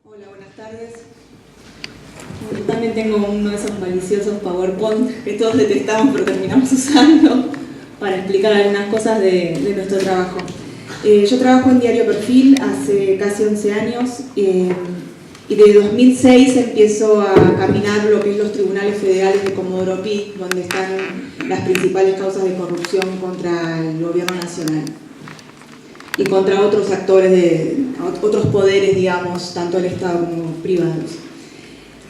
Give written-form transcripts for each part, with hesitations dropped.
Hola, buenas tardes. Yo también tengo uno de esos maliciosos PowerPoint que todos detestamos pero terminamos usando para explicar algunas cosas de nuestro trabajo. Yo trabajo en Diario Perfil hace casi 11 años y de 2006 empiezo a caminar lo que es los tribunales federales de Comodoro Pi, donde están las principales causas de corrupción contra el gobierno nacional y contra otros actores, otros poderes, digamos, tanto el Estado como privados.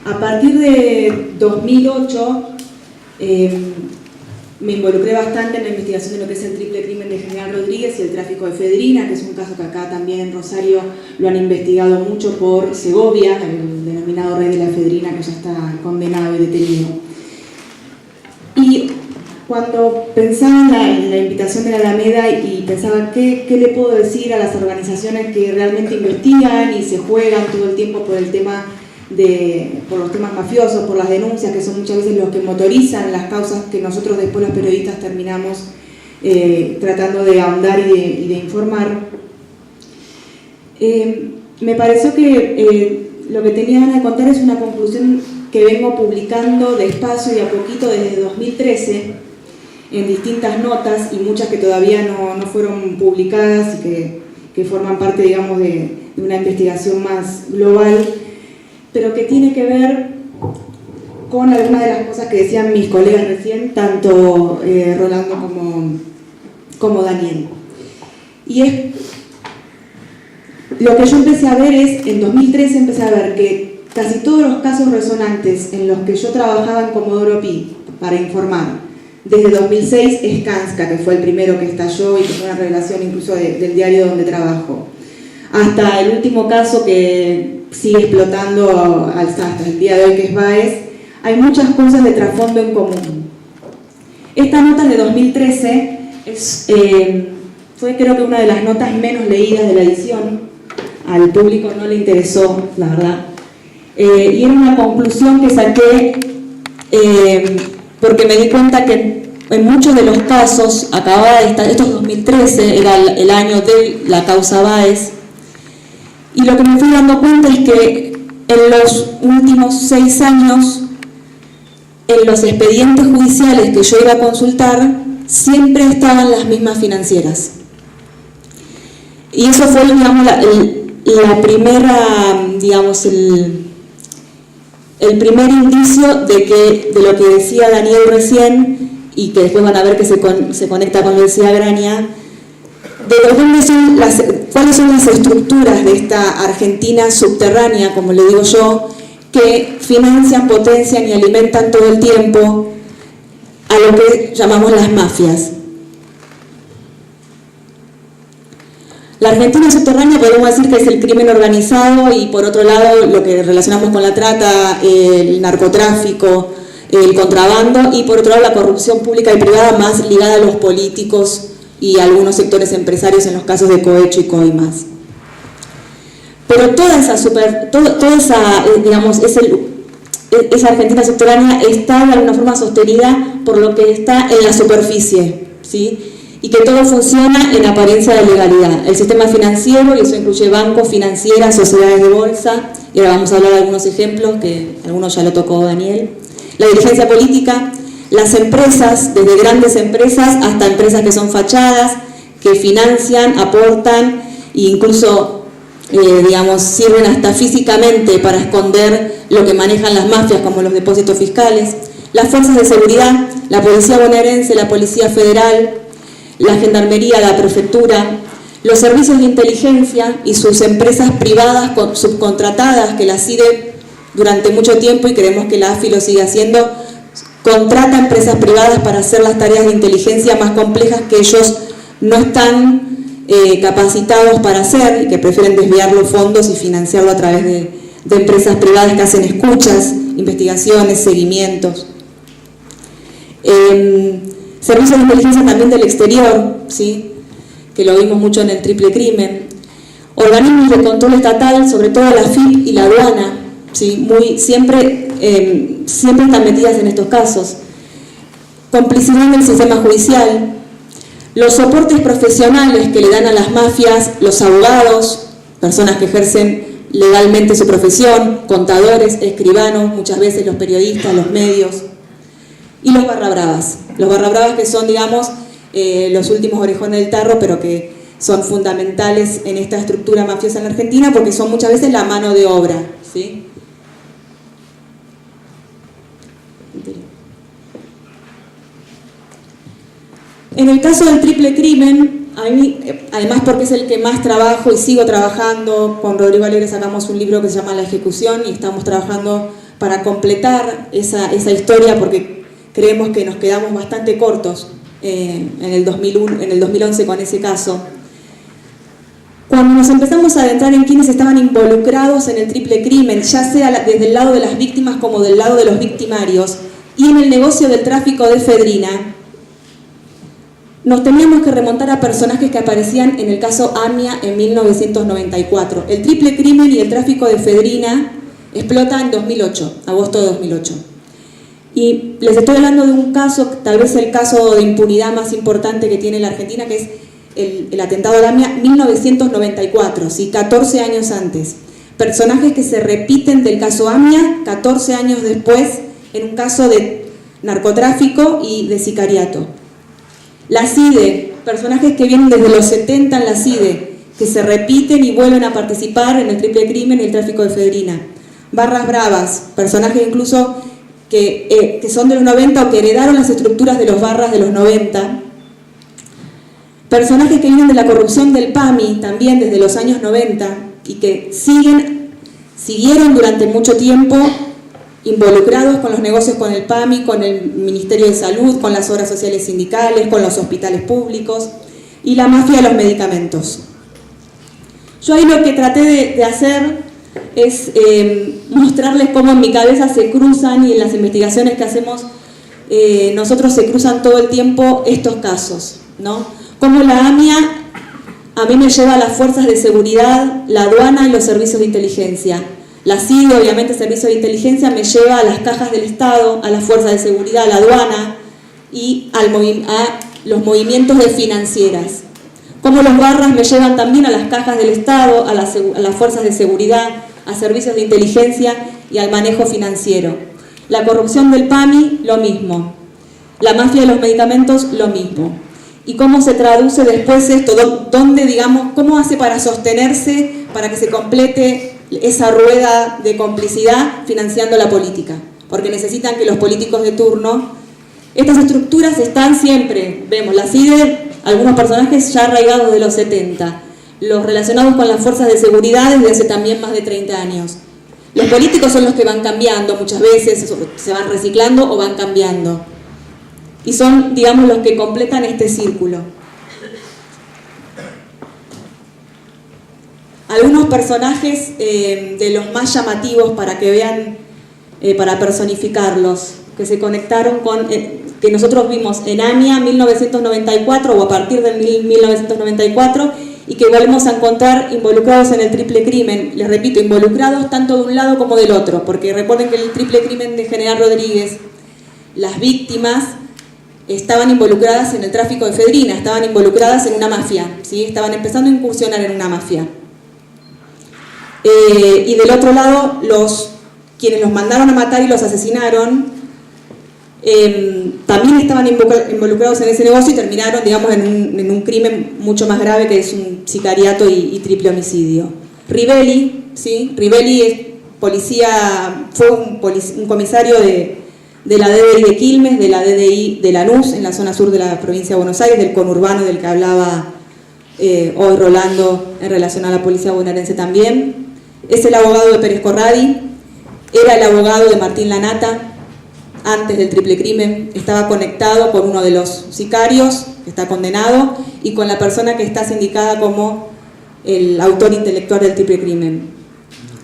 A partir de 2008 me involucré bastante en la investigación de lo que es el triple crimen de General Rodríguez y el tráfico de efedrina, que es un caso que acá también en Rosario lo han investigado mucho por Segovia, el denominado rey de la efedrina, que ya está condenado y detenido. Y cuando pensaba en la invitación de la Alameda y pensaba qué le puedo decir a las organizaciones que realmente investigan y se juegan todo el tiempo por el tema por los temas mafiosos, por las denuncias, que son muchas veces los que motorizan las causas que nosotros después los periodistas terminamos tratando de ahondar y de informar, me pareció que lo que tenía ganas de contar es una conclusión que vengo publicando despacio y a poquito desde 2013 en distintas notas y muchas que todavía no fueron publicadas y que forman parte, digamos, de una investigación más global, pero que tiene que ver con algunas de las cosas que decían mis colegas recién, tanto Rolando como Daniel. Y es lo que yo empecé a ver en 2013 empecé a ver que casi todos los casos resonantes en los que yo trabajaba en Comodoro Pi para informar, desde 2006 Skanska, que fue el primero que estalló y que fue una revelación incluso del diario donde trabajo, hasta el último caso que sigue explotando hasta el día de hoy, que es Baez, hay muchas cosas de trasfondo en común. Esta nota de 2013 fue creo que una de las notas menos leídas de la edición, al público no le interesó, la verdad, y era una conclusión que saqué porque me di cuenta que en muchos de los casos, acababa de estar, esto es 2013, era el año de la causa Baez, y lo que me fui dando cuenta es que en los últimos 6 años, en los expedientes judiciales que yo iba a consultar, siempre estaban las mismas financieras. Y eso fue, digamos, la primera, digamos, el primer indicio de lo que decía Daniel recién, y que después van a ver que se conecta con lo que decía Graña, cuáles son las estructuras de esta Argentina subterránea, como le digo yo, que financian, potencian y alimentan todo el tiempo a lo que llamamos las mafias. La Argentina subterránea podemos decir que es el crimen organizado y por otro lado lo que relacionamos con la trata, el narcotráfico, el contrabando y por otro lado la corrupción pública y privada más ligada a los políticos y algunos sectores empresarios en los casos de Cohecho y Coimas. Pero toda esa digamos, esa Argentina subterránea está de alguna forma sostenida por lo que está en la superficie, ¿sí? Y que todo funciona en apariencia de legalidad. El sistema financiero, y eso incluye bancos, financieras, sociedades de bolsa, y ahora vamos a hablar de algunos ejemplos, que algunos ya lo tocó Daniel. La dirigencia política, las empresas, desde grandes empresas hasta empresas que son fachadas, que financian, aportan e incluso, digamos, sirven hasta físicamente para esconder lo que manejan las mafias, como los depósitos fiscales. Las fuerzas de seguridad, la policía bonaerense, la policía federal, la gendarmería, la prefectura, los servicios de inteligencia y sus empresas privadas subcontratadas, que la CIDE durante mucho tiempo, y creemos que la AFI lo sigue haciendo, contrata empresas privadas para hacer las tareas de inteligencia más complejas que ellos no están capacitados para hacer y que prefieren desviar los fondos y financiarlo a través de empresas privadas que hacen escuchas, investigaciones, seguimientos. Servicios de inteligencia también del exterior, ¿sí? Que lo vimos mucho en el triple crimen. Organismos de control estatal, sobre todo la FIP y la aduana, ¿sí? Siempre están metidas en estos casos. Complicidad en el sistema judicial, los soportes profesionales que le dan a las mafias, los abogados, personas que ejercen legalmente su profesión, contadores, escribanos, muchas veces los periodistas, los medios, y los barra bravas que son, digamos, los últimos orejones del tarro, pero que son fundamentales en esta estructura mafiosa en Argentina porque son muchas veces la mano de obra, ¿sí? En el caso del triple crimen, a mí, además porque es el que más trabajo y sigo trabajando, con Rodrigo Alegre sacamos un libro que se llama La Ejecución y estamos trabajando para completar esa historia porque creemos que nos quedamos bastante cortos en el 2011 con ese caso. Cuando nos empezamos a adentrar en quienes estaban involucrados en el triple crimen, ya sea desde el lado de las víctimas como del lado de los victimarios, y en el negocio del tráfico de efedrina, nos teníamos que remontar a personajes que aparecían en el caso AMIA en 1994. El triple crimen y el tráfico de efedrina explota en 2008, agosto de 2008. Y les estoy hablando de un caso, tal vez el caso de impunidad más importante que tiene la Argentina, que es el atentado al AMIA 1994, ¿sí? 14 años antes. Personajes que se repiten del caso AMIA 14 años después en un caso de narcotráfico y de sicariato. La CIDE, personajes que vienen desde los 70 en la CIDE, que se repiten y vuelven a participar en el triple crimen y el tráfico de efedrina. Barras bravas, personajes incluso que son de los 90 o que heredaron las estructuras de los barras de los 90. Personajes que vienen de la corrupción del PAMI, también desde los años 90, y que siguieron durante mucho tiempo involucrados con los negocios con el PAMI, con el Ministerio de Salud, con las obras sociales sindicales, con los hospitales públicos y la mafia de los medicamentos. Yo ahí lo que traté de hacer es mostrarles cómo en mi cabeza se cruzan y en las investigaciones que hacemos nosotros se cruzan todo el tiempo estos casos, ¿no? Cómo la AMIA a mí me lleva a las fuerzas de seguridad, la aduana y los servicios de inteligencia. La CIDE, obviamente, Servicio de Inteligencia, me lleva a las cajas del Estado, a las fuerzas de seguridad, a la aduana y a los movimientos de financieras. Como los barras me llevan también a las cajas del Estado, a las fuerzas de seguridad, a servicios de inteligencia y al manejo financiero. La corrupción del PAMI, lo mismo. La mafia de los medicamentos, lo mismo. ¿Y cómo se traduce después esto? ¿Dónde, digamos, cómo hace para sostenerse, para que se complete esa rueda de complicidad financiando la política? Porque necesitan que los políticos de turno, estas estructuras están siempre, vemos, la CIDE, algunos personajes ya arraigados de los 70, los relacionados con las fuerzas de seguridad desde hace también más de 30 años. Los políticos son los que van cambiando muchas veces, se van reciclando o van cambiando. Y son, digamos, los que completan este círculo. Algunos personajes de los más llamativos para que vean, para personificarlos, que se conectaron con, que nosotros vimos en AMIA 1994 o a partir de 1994 y que volvemos a encontrar involucrados en el triple crimen. Les repito, involucrados tanto de un lado como del otro, porque recuerden que el triple crimen de General Rodríguez, las víctimas estaban involucradas en el tráfico de efedrina, estaban involucradas en una mafia, ¿sí? Estaban empezando a incursionar en una mafia. Y del otro lado, quienes los mandaron a matar y los asesinaron, también estaban involucrados en ese negocio y terminaron, digamos, en un crimen mucho más grave que es un sicariato y triple homicidio. Rivelli, ¿sí? Rivelli es policía, fue un comisario de la DDI de Quilmes, de la DDI de Lanús, en la zona sur de la provincia de Buenos Aires, del conurbano del que hablaba hoy Rolando en relación a la policía bonaerense también. Es el abogado de Pérez Corradi, era el abogado de Martín Lanata antes del triple crimen, estaba conectado con uno de los sicarios, que está condenado, y con la persona que está sindicada como el autor intelectual del triple crimen.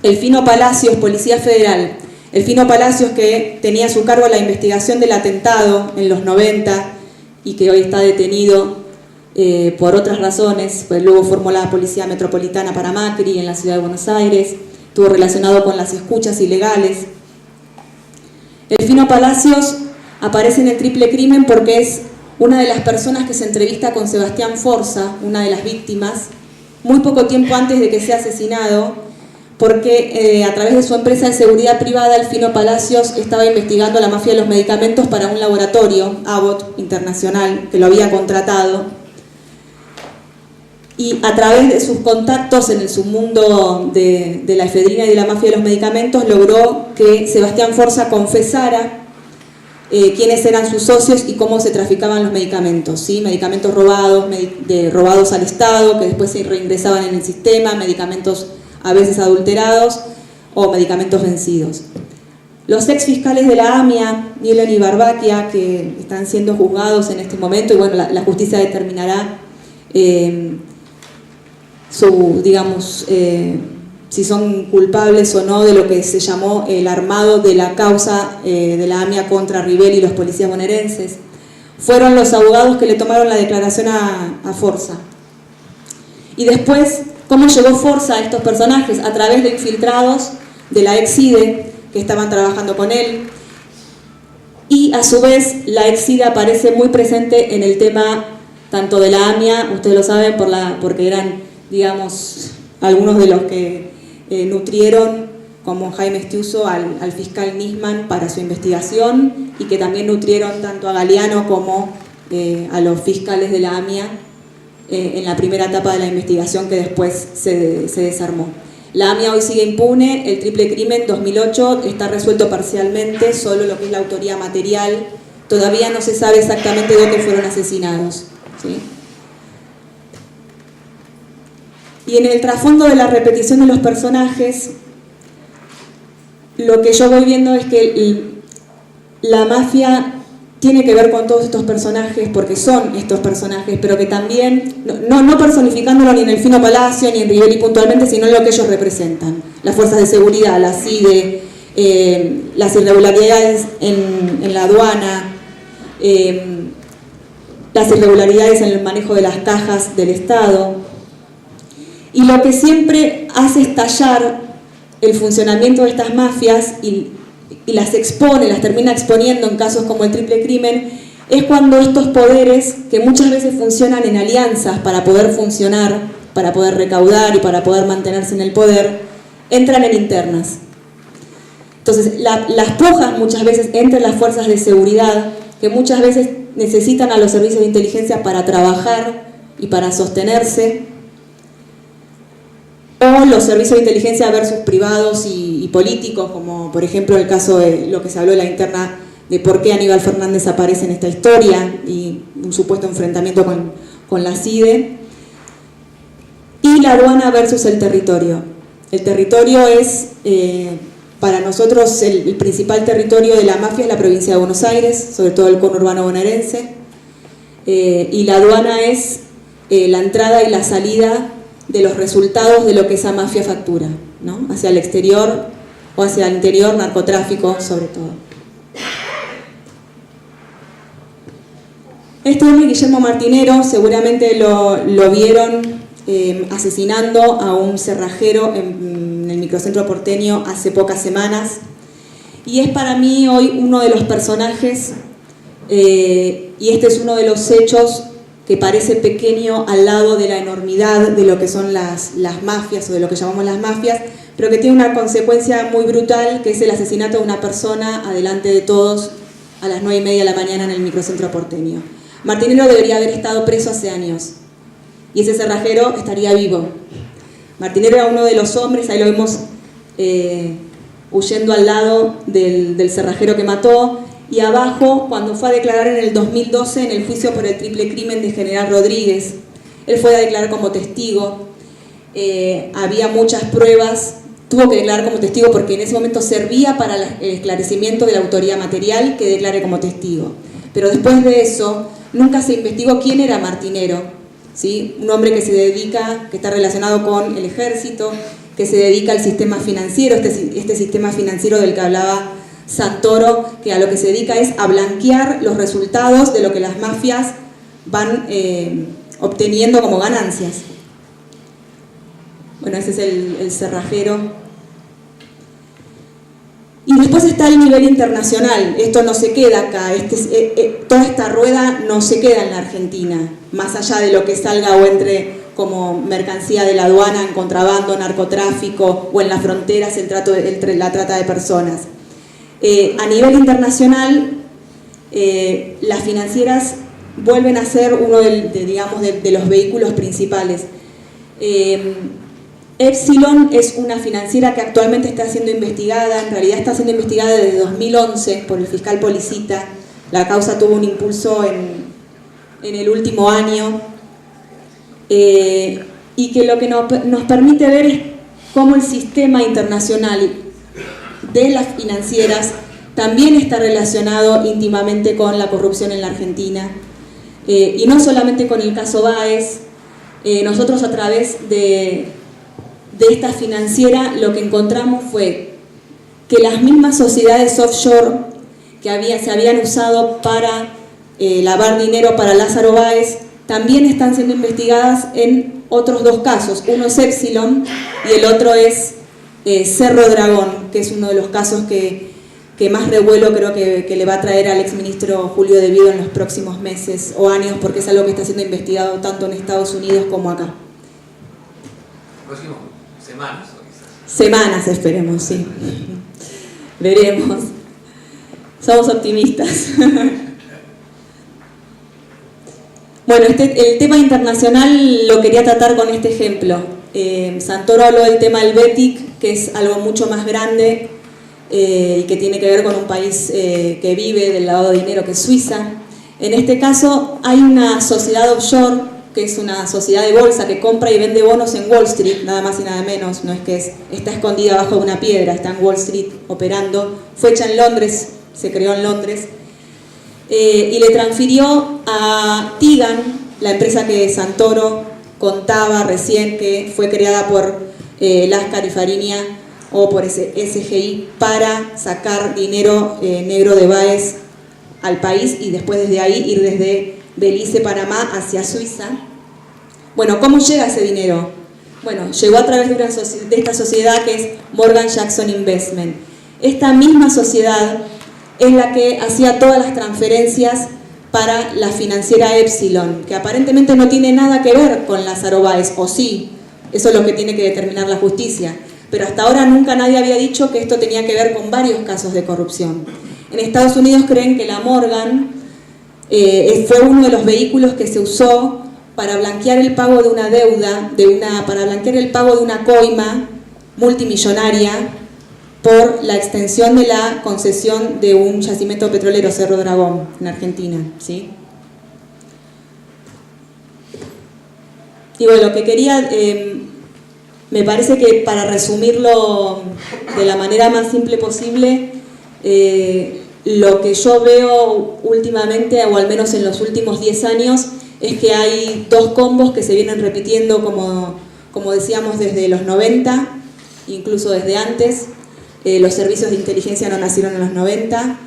Elfino Palacios, Policía Federal. Elfino Palacios, que tenía a su cargo la investigación del atentado en los 90 y que hoy está detenido por otras razones, pues luego formó la Policía Metropolitana para Macri en la ciudad de Buenos Aires, estuvo relacionado con las escuchas ilegales. Elfino Palacios aparece en el triple crimen porque es una de las personas que se entrevista con Sebastián Forza, una de las víctimas, muy poco tiempo antes de que sea asesinado, porque a través de su empresa de seguridad privada, Elfino Palacios estaba investigando la mafia de los medicamentos para un laboratorio, Abbott Internacional, que lo había contratado. Y a través de sus contactos en el submundo de la efedrina y de la mafia de los medicamentos, logró que Sebastián Forza confesara quiénes eran sus socios y cómo se traficaban los medicamentos, ¿sí? Medicamentos robados, robados al Estado, que después se reingresaban en el sistema, medicamentos a veces adulterados o medicamentos vencidos. Los ex fiscales de la AMIA, Nielen y Barbaquia, que están siendo juzgados en este momento, y bueno, la justicia determinará si son culpables o no de lo que se llamó el armado de la causa de la AMIA contra Ribel y los policías bonaerenses. Fueron los abogados que le tomaron la declaración a Forza. Y después, ¿cómo llegó Forza a estos personajes? A través de infiltrados de la ex-CIDE que estaban trabajando con él. Y a su vez, la ex-CIDE aparece muy presente en el tema tanto de la AMIA, ustedes lo saben, porque eran, digamos, algunos de los que nutrieron, como Jaime Estiuso, al fiscal Nisman para su investigación, y que también nutrieron tanto a Galeano como a los fiscales de la AMIA en la primera etapa de la investigación que después se desarmó. La AMIA hoy sigue impune, el triple crimen 2008 está resuelto parcialmente, solo lo que es la autoría material, todavía no se sabe exactamente dónde fueron asesinados, ¿sí? Y en el trasfondo de la repetición de los personajes, lo que yo voy viendo es que la mafia tiene que ver con todos estos personajes, porque son estos personajes, pero que también, no personificándolo ni en Elfino Palacio ni en Ribeli puntualmente, sino en lo que ellos representan. Las fuerzas de seguridad, la CIDE, las irregularidades en la aduana, las irregularidades en el manejo de las cajas del Estado. Y lo que siempre hace estallar el funcionamiento de estas mafias y las expone, las termina exponiendo en casos como el triple crimen, es cuando estos poderes, que muchas veces funcionan en alianzas para poder funcionar, para poder recaudar y para poder mantenerse en el poder, entran en internas. Entonces, las pujas muchas veces entre las fuerzas de seguridad, que muchas veces necesitan a los servicios de inteligencia para trabajar y para sostenerse, o los servicios de inteligencia versus privados y políticos, como por ejemplo el caso de lo que se habló en la interna de por qué Aníbal Fernández aparece en esta historia y un supuesto enfrentamiento con la CIDE, y la aduana versus el territorio. El territorio es, para nosotros, el principal territorio de la mafia es la provincia de Buenos Aires, sobre todo el conurbano bonaerense, y la aduana es la entrada y la salida de los resultados de lo que esa mafia factura, ¿no? Hacia el exterior o hacia el interior, narcotráfico sobre todo. Este hombre, Guillermo Martinero, seguramente lo vieron asesinando a un cerrajero en el microcentro porteño hace pocas semanas, y es para mí hoy uno de los personajes, y este es uno de los hechos que parece pequeño al lado de la enormidad de lo que son las mafias o de lo que llamamos las mafias, pero que tiene una consecuencia muy brutal, que es el asesinato de una persona adelante de todos a las 9:30 de la mañana en el microcentro porteño. Martinero debería haber estado preso hace años y ese cerrajero estaría vivo. Martinero era uno de los hombres, ahí lo vemos huyendo al lado del cerrajero que mató. Y abajo, cuando fue a declarar en el 2012 en el juicio por el triple crimen de General Rodríguez, él fue a declarar como testigo, había muchas pruebas, tuvo que declarar como testigo porque en ese momento servía para el esclarecimiento de la autoría material que declare como testigo. Pero después de eso, nunca se investigó quién era Martinero, ¿sí? Un hombre que se dedica, que está relacionado con el ejército, que se dedica al sistema financiero, este sistema financiero del que hablaba Santoro, que a lo que se dedica es a blanquear los resultados de lo que las mafias van obteniendo como ganancias. Bueno, ese es el cerrajero. Y después está el nivel internacional. Esto no se queda acá, toda esta rueda no se queda en la Argentina, más allá de lo que salga o entre como mercancía de la aduana, en contrabando, narcotráfico o en las fronteras la trata de personas. A nivel internacional, las financieras vuelven a ser uno de los vehículos principales. Epsilon es una financiera que actualmente está siendo investigada, en realidad está siendo investigada desde 2011 por el fiscal Policita. La causa tuvo un impulso en el último año, y que lo que nos permite ver es cómo el sistema internacional de las financieras también está relacionado íntimamente con la corrupción en la Argentina, y no solamente con el caso Báez. Nosotros, a través de esta financiera, lo que encontramos fue que las mismas sociedades offshore que se habían usado para lavar dinero para Lázaro Báez también están siendo investigadas en otros dos casos. Uno es Epsilon y el otro es Cerro Dragón, que es uno de los casos que más revuelo creo que le va a traer al exministro Julio De Vido en los próximos meses o años, porque es algo que está siendo investigado tanto en Estados Unidos como acá. Próximos semanas o quizás. Semanas, esperemos, sí. Veremos. Somos optimistas. Bueno, el tema internacional lo quería tratar con este ejemplo. Santoro habló del tema del BETIC, que es algo mucho más grande y que tiene que ver con un país que vive del lavado de dinero, que es Suiza. En este caso hay una sociedad offshore, que es una sociedad de bolsa que compra y vende bonos en Wall Street, nada más y nada menos. No es que está escondida bajo una piedra, está en Wall Street operando. Fue hecha en Londres, se creó en Londres, y le transfirió a Tigan, la empresa que Santoro contaba recién, que fue creada por Láscar y Fariña o por SGI, para sacar dinero negro de Báez al país y después desde ahí ir desde Belice, Panamá hacia Suiza. Bueno, ¿cómo llega ese dinero? Bueno, llegó a través de esta sociedad que es Morgan Jackson Investment. Esta misma sociedad es la que hacía todas las transferencias para la financiera Epsilon, que aparentemente no tiene nada que ver con Lázaro Báez, o sí, eso es lo que tiene que determinar la justicia, pero hasta ahora nunca nadie había dicho que esto tenía que ver con varios casos de corrupción. En Estados Unidos creen que la Morgan fue uno de los vehículos que se usó para blanquear el pago de una deuda, para blanquear el pago de una coima multimillonaria por la extensión de la concesión de un yacimiento petrolero, Cerro Dragón, en Argentina, ¿sí? Digo, lo que quería, me parece que para resumirlo de la manera más simple posible, lo que yo veo últimamente, o al menos en los últimos 10 años, es que hay dos combos que se vienen repitiendo, como decíamos, desde los 90, incluso desde antes. Los servicios de inteligencia no nacieron en los 90,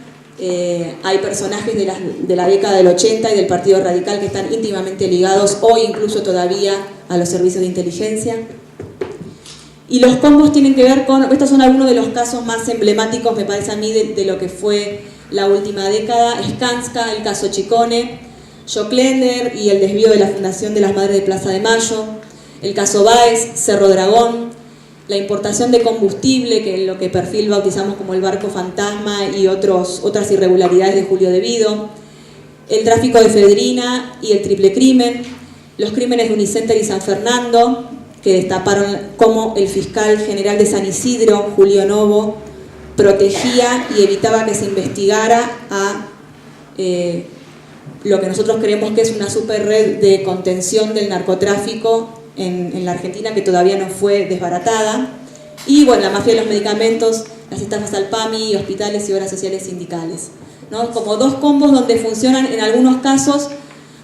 hay personajes de la década del 80 y del Partido Radical que están íntimamente ligados hoy incluso todavía a los servicios de inteligencia. Y los combos tienen que ver con, estos son algunos de los casos más emblemáticos, me parece a mí, de lo que fue la última década: Skanska, el caso Chicone, Jock Lender y el desvío de la Fundación de las Madres de Plaza de Mayo, el caso Báez, Cerro Dragón, la importación de combustible, que es lo que Perfil bautizamos como el barco fantasma, y otras irregularidades de Julio De Vido, el tráfico de efedrina y el triple crimen, los crímenes de Unicenter y San Fernando, que destaparon cómo el fiscal general de San Isidro, Julio Novo, protegía y evitaba que se investigara a lo que nosotros creemos que es una super red de contención del narcotráfico en la Argentina, que todavía no fue desbaratada. Y bueno, la mafia de los medicamentos, las estafas al PAMI, hospitales y obras sociales sindicales, ¿no? Como dos combos donde funcionan en algunos casos,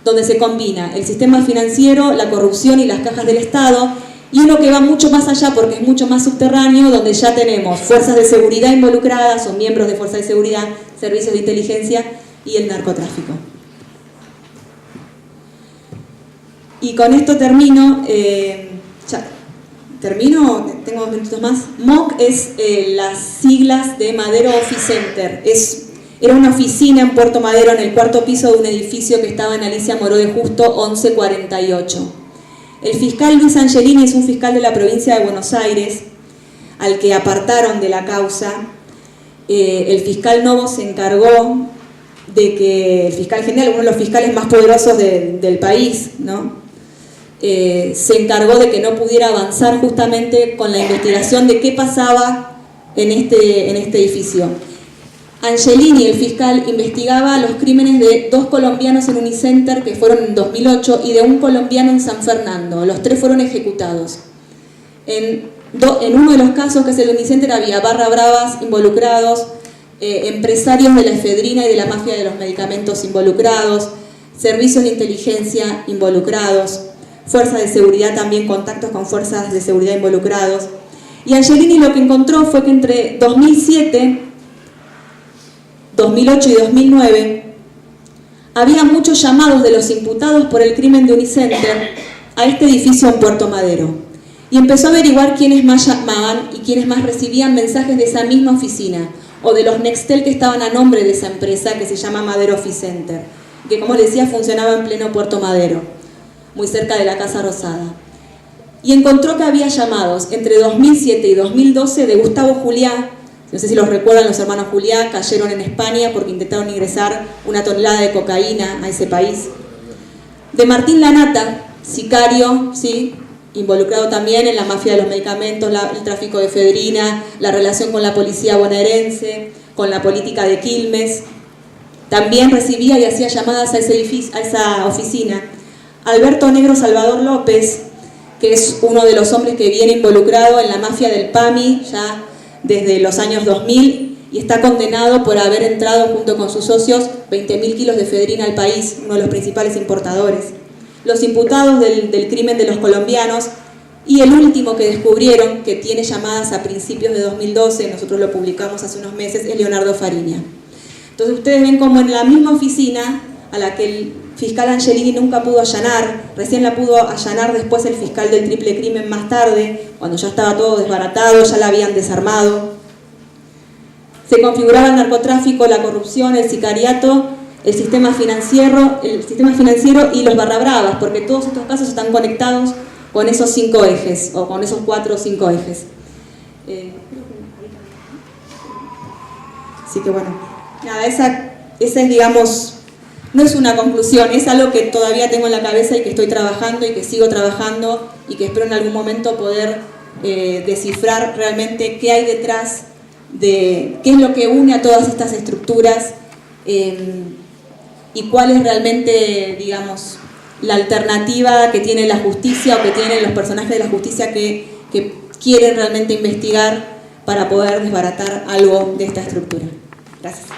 donde se combina el sistema financiero, la corrupción y las cajas del Estado, y uno que va mucho más allá porque es mucho más subterráneo, donde ya tenemos fuerzas de seguridad involucradas o miembros de fuerzas de seguridad, servicios de inteligencia y el narcotráfico. Y con esto termino. Termino, tengo 2 minutos más. MOC es las siglas de Madero Office Center. Era una oficina en Puerto Madero, en el 4º piso de un edificio que estaba en Alicia Moró de Justo 1148. El fiscal Luis Angelini es un fiscal de la provincia de Buenos Aires, al que apartaron de la causa. El fiscal Novo se encargó de que el fiscal general, uno de los fiscales más poderosos del país, ¿no? Se encargó de que no pudiera avanzar justamente con la investigación de qué pasaba en este edificio. Angelini, el fiscal, investigaba los crímenes de 2 colombianos en Unicenter que fueron en 2008 y de un colombiano en San Fernando. Los 3 fueron ejecutados. En uno de los casos, que es el de Unicenter, había barra bravas involucrados, empresarios de la efedrina y de la mafia de los medicamentos involucrados, servicios de inteligencia involucrados, fuerzas de seguridad también, contactos con fuerzas de seguridad involucrados. Y Angelini lo que encontró fue que entre 2007, 2008 y 2009 había muchos llamados de los imputados por el crimen de Unicenter a este edificio en Puerto Madero. Y empezó a averiguar quiénes más llamaban y quiénes más recibían mensajes de esa misma oficina, o de los Nextel que estaban a nombre de esa empresa que se llama Madero Office Center, que, como les decía, funcionaba en pleno Puerto Madero, muy cerca de la Casa Rosada. Y encontró que había llamados entre 2007 y 2012 de Gustavo Juliá. No sé si los recuerdan, los hermanos Juliá cayeron en España porque intentaron ingresar 1 tonelada de cocaína a ese país. De Martín Lanata, sicario, ¿sí?, involucrado también en la mafia de los medicamentos, el tráfico de efedrina, la relación con la policía bonaerense, con la política de Quilmes. También recibía y hacía llamadas a esa oficina. Alberto Negro Salvador López, que es uno de los hombres que viene involucrado en la mafia del PAMI ya desde los años 2000 y está condenado por haber entrado junto con sus socios 20.000 kilos de efedrina al país, uno de los principales importadores. Los imputados del crimen de los colombianos, y el último que descubrieron, que tiene llamadas a principios de 2012, nosotros lo publicamos hace unos meses, es Leonardo Fariña. Entonces ustedes ven como en la misma oficina a la que el fiscal Angelini nunca pudo allanar, recién la pudo allanar después el fiscal del triple crimen más tarde, cuando ya estaba todo desbaratado, ya la habían desarmado. Se configuraba el narcotráfico, la corrupción, el sicariato, el sistema financiero y los barra bravas, porque todos estos casos están conectados con esos 5 ejes, o con esos 4 o 5 ejes. Así que bueno, nada, esa es, digamos, no es una conclusión, es algo que todavía tengo en la cabeza y que estoy trabajando y que sigo trabajando y que espero en algún momento poder descifrar realmente qué hay detrás de qué es lo que une a todas estas estructuras y cuál es realmente, digamos, la alternativa que tiene la justicia o que tienen los personajes de la justicia que quieren realmente investigar para poder desbaratar algo de esta estructura. Gracias.